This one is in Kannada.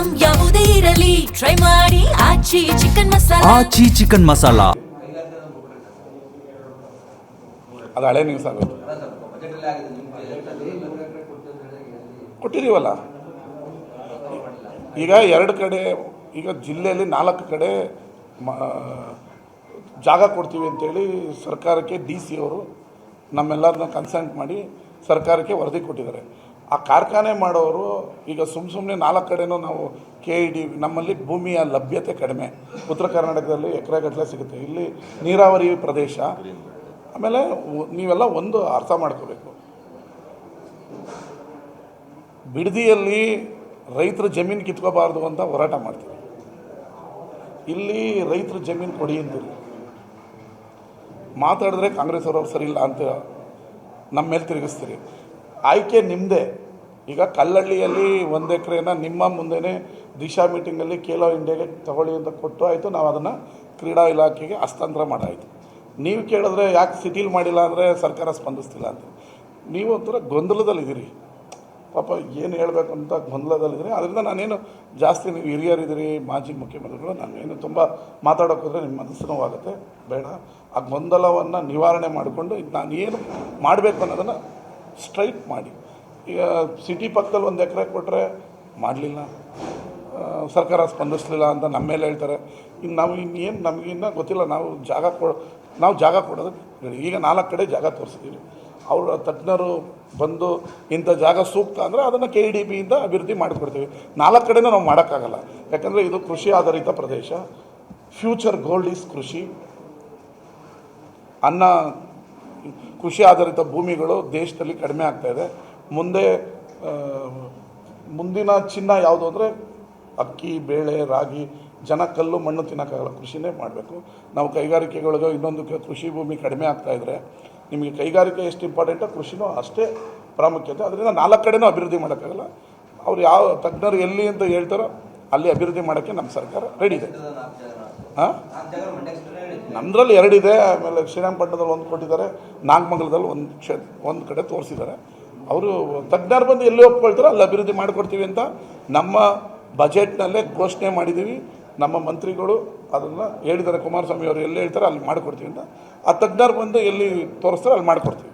ಐಟಂ ಯಾವುದೇ ಇರಲಿ ಟ್ರೈ ಮಾಡಿ ಆಚಿ ಚಿಕನ್ ಮಸಾಲಾ. ಆಚಿ ಚಿಕನ್ ಮಸಾಲಾ ಅದು ಹಳೆ ನ್ಯೂಸ್ ಆಗೋದು. ಕೊಟ್ಟಿದ್ದೀವಲ್ಲ ಈಗ 2 ಕಡೆ, ಈಗ ಜಿಲ್ಲೆಯಲ್ಲಿ 4 ಕಡೆ ಜಾಗ ಕೊಡ್ತೀವಿ ಅಂತೇಳಿ ಸರ್ಕಾರಕ್ಕೆ DC ಅವರು ನಮ್ಮೆಲ್ಲರನ್ನ ಕನ್ಸಲ್ಟ್ ಮಾಡಿ ಸರ್ಕಾರಕ್ಕೆ ವರದಿ ಕೊಟ್ಟಿದ್ದಾರೆ. ಆ ಕಾರ್ಖಾನೆ ಮಾಡೋರು ಈಗ ಸುಮ್ಮನೆ 4 ಕಡೆನೂ ನಾವು KID ನಮ್ಮಲ್ಲಿ ಭೂಮಿಯ ಲಭ್ಯತೆ ಕಡಿಮೆ. ಉತ್ತರ ಕರ್ನಾಟಕದಲ್ಲಿ ಎಕರೆಗಟ್ಟಲೆ ಸಿಗುತ್ತೆ, ಇಲ್ಲಿ ನೀರಾವರಿ ಪ್ರದೇಶ. ಆಮೇಲೆ ನೀವೆಲ್ಲ ಒಂದು ಅರ್ಥ ಮಾಡ್ಕೋಬೇಕು, ಬಿಡದಿಯಲ್ಲಿ ರೈತರ ಜಮೀನು ಕಿತ್ಕೋಬಾರ್ದು ಅಂತ ಹೋರಾಟ ಮಾಡ್ತೀವಿ, ಇಲ್ಲಿ ರೈತರ ಜಮೀನು ಕೊಡಿ ಅಂತೀರಿ. ಮಾತಾಡಿದ್ರೆ ಕಾಂಗ್ರೆಸ್ ಅವರು ಸರಿ ಇಲ್ಲ ಅಂತ ನಮ್ಮ ಮೇಲೆ ತಿರುಗಿಸ್ತೀರಿ. ಆಯ್ಕೆ ನಿಮ್ಮದೇ. ಈಗ ಕಲ್ಲಳ್ಳಿಯಲ್ಲಿ 1 ಎಕರೆನ ನಿಮ್ಮ ಮುಂದೆನೇ ದಿಶಾ ಮೀಟಿಂಗಲ್ಲಿ ಖೇಲೋ ಇಂಡಿಯಾಗೆ ತಗೊಳ್ಳಿ ಅಂತ ಕೊಟ್ಟು ಆಯಿತು, ನಾವು ಅದನ್ನು ಕ್ರೀಡಾ ಇಲಾಖೆಗೆ ಹಸ್ತಾಂತರ ಮಾಡಾಯಿತು. ನೀವು ಕೇಳಿದ್ರೆ ಯಾಕೆ ಸಿಟಿಲಿ ಮಾಡಿಲ್ಲ ಅಂದರೆ ಸರ್ಕಾರ ಸ್ಪಂದಿಸ್ತಿಲ್ಲ ಅಂತ. ನೀವು ಒಂಥರ ಗೊಂದಲದಲ್ಲಿದ್ದೀರಿ, ಪಾಪ ಏನು ಹೇಳಬೇಕು ಅಂತ ಗೊಂದಲದಲ್ಲಿದ್ದೀರಿ. ಅದರಿಂದ ನಾನೇನು ಜಾಸ್ತಿ, ನೀವು ಹಿರಿಯರಿದ್ದೀರಿ, ಮಾಜಿ ಮುಖ್ಯಮಂತ್ರಿಗಳು, ನಾನೇನು ತುಂಬ ಮಾತಾಡೋಕ್ಕೋದ್ರೆ ನಿಮ್ಮ ಮನಸ್ಸು ನೋವಾಗುತ್ತೆ. ಬೇಡ, ಆ ಗೊಂದಲವನ್ನು ನಿವಾರಣೆ ಮಾಡಿಕೊಂಡು ನಾನು ಏನು ಮಾಡಬೇಕು ಅನ್ನೋದನ್ನು ಸ್ಟ್ರೈಟ್ ಮಾಡಿ. ಈಗ ಸಿಟಿ ಪಕ್ಕದಲ್ಲಿ 1 ಎಕರೆ ಕೊಟ್ಟರೆ ಮಾಡಲಿಲ್ಲ, ಸರ್ಕಾರ ಸ್ಪಂದಿಸಲಿಲ್ಲ ಅಂತ ನಮ್ಮ ಮೇಲೆ ಹೇಳ್ತಾರೆ. ಇನ್ನು ನಾವು ಇನ್ನೇನು ನಮಗಿನ್ನ ಗೊತ್ತಿಲ್ಲ, ನಾವು ಜಾಗ ಕೊಡೋದಕ್ಕೆ ಈಗ 4 ಕಡೆ ಜಾಗ ತೋರಿಸಿದ್ದೀವಿ. ಅವರ ತಜ್ಞರು ಬಂದು ಇಂಥ ಜಾಗ ಸೂಕ್ತ ಅಂದರೆ ಅದನ್ನು KDBಯಿಂದ ಅಭಿವೃದ್ಧಿ ಮಾಡಿಕೊಡ್ತೀವಿ. 4 ಕಡೆನೂ ನಾವು ಮಾಡೋಕ್ಕಾಗಲ್ಲ, ಯಾಕಂದರೆ ಇದು ಕೃಷಿ ಆಧಾರಿತ ಪ್ರದೇಶ. ಫ್ಯೂಚರ್ ಗೋಲ್ಡ್ ಈಸ್ ಕೃಷಿ. ಕೃಷಿ ಆಧಾರಿತ ಭೂಮಿಗಳು ದೇಶದಲ್ಲಿ ಕಡಿಮೆ ಆಗ್ತಾಯಿದೆ. ಮುಂದಿನ ಚಿನ್ನ ಯಾವುದು ಅಂದರೆ ಅಕ್ಕಿ, ಬೇಳೆ, ರಾಗಿ. ಜನ ಕಲ್ಲು ಮಣ್ಣು ತಿನ್ನೋಕ್ಕಾಗಲ್ಲ, ಕೃಷಿನೇ ಮಾಡಬೇಕು. ನಾವು ಕೈಗಾರಿಕೆಗಳಿಗೆ ಇನ್ನೊಂದು ಕೃಷಿ ಭೂಮಿ ಕಡಿಮೆ ಆಗ್ತಾಯಿದ್ರೆ ನಿಮಗೆ ಕೈಗಾರಿಕೆ ಎಷ್ಟು ಇಂಪಾರ್ಟೆಂಟೋ ಕೃಷಿನೂ ಅಷ್ಟೇ ಪ್ರಾಮುಖ್ಯತೆ. ಅದರಿಂದ 4 ಕಡೆನೂ ಅಭಿವೃದ್ಧಿ ಮಾಡೋಕ್ಕಾಗಲ್ಲ. ಅವ್ರು ಯಾವ ತಜ್ಞರು ಎಲ್ಲಿ ಅಂತ ಹೇಳ್ತಾರೋ ಅಲ್ಲಿ ಅಭಿವೃದ್ಧಿ ಮಾಡೋಕ್ಕೆ ನಮ್ಮ ಸರ್ಕಾರ ರೆಡಿ ಇದೆ. ನಮ್ಮದ್ರಲ್ಲಿ 2 ಇದೆ. ಆಮೇಲೆ ಶ್ರೀರಂಗಪಟ್ಟಣದಲ್ಲಿ 1 ಕೊಟ್ಟಿದ್ದಾರೆ, ನಾಗಮಂಗಲದಲ್ಲಿ ಒಂದು ಕಡೆ ತೋರಿಸಿದ್ದಾರೆ. ಅವರು ತಜ್ಞರು ಬಂದು ಎಲ್ಲಿ ಒಪ್ಕೊಳ್ತಾರೋ ಅಲ್ಲಿ ಅಭಿವೃದ್ಧಿ ಮಾಡಿಕೊಡ್ತೀವಿ ಅಂತ ನಮ್ಮ ಬಜೆಟ್ನಲ್ಲೇ ಘೋಷಣೆ ಮಾಡಿದ್ದೀವಿ. ನಮ್ಮ ಮಂತ್ರಿಗಳು ಅದನ್ನು ಹೇಳಿದ್ದಾರೆ, ಕುಮಾರಸ್ವಾಮಿ ಅವರು ಎಲ್ಲಿ ಹೇಳ್ತಾರೆ ಅಲ್ಲಿ ಮಾಡಿಕೊಡ್ತೀವಿ ಅಂತ. ಆ ತಜ್ಞರು ಬಂದು ಎಲ್ಲಿ ತೋರಿಸ್ತಾರೆ ಅಲ್ಲಿ ಮಾಡಿಕೊಡ್ತೀವಿ.